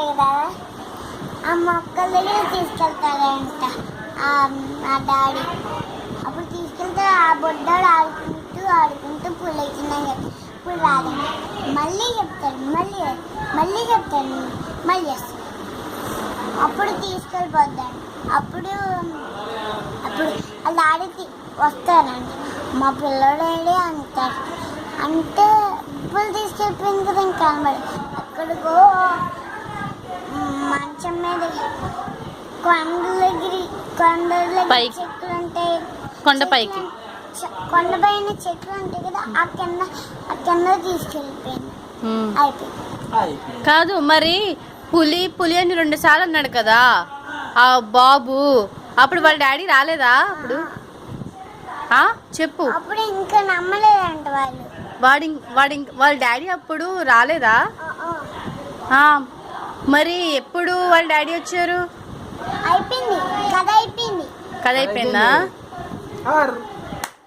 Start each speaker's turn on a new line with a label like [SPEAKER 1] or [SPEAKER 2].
[SPEAKER 1] ఉంటాయి కదా, ఆ మొక్కల దగ్గర తీసుకెళ్తాడంట మా డాడీ. అప్పుడు తీసుకెళ్తే ఆ బొడ్డాడు ఆడుకుంటూ పూలు అవుతున్నాయి కదా, ఇప్పుడు రాదండి. మళ్ళీ చెప్తాడు, మళ్ళీ చెప్తాడు, మళ్ళీ వస్తాడు. అప్పుడు తీసుకెళ్ళిపోద్దాడు. అప్పుడు వాళ్ళ డాడీ వస్తారండి. మా పిల్లడాడే అంటారు. అంటే పూలు తీసుకెళ్ళిపోయింది కదా, ఇంకా కనబడి అక్కడికో మంచం మీద కొండల చెట్లు ఉంటాయి, కొండపైన చెట్లు ఉంటాయి కదా, ఆ కింద తీసుకెళ్ళిపోయింది. అయిపోయింది.
[SPEAKER 2] కాదు మరి పులి అని 2 సార్లు అన్నాడు కదా ఆ బాబు, అప్పుడు వాళ్ళ డాడీ రాలేదా? అప్పుడు చెప్పు.
[SPEAKER 1] అప్పుడు ఇంకా నమ్మలేదంట
[SPEAKER 2] వాళ్ళ డాడీ అప్పుడు రాలేదా? మరి ఎప్పుడు వాళ్ళ డాడీ వచ్చారు?
[SPEAKER 1] అయిపోయింది, కథ అయిపోయింది.
[SPEAKER 2] కథ అయిపోయిందా?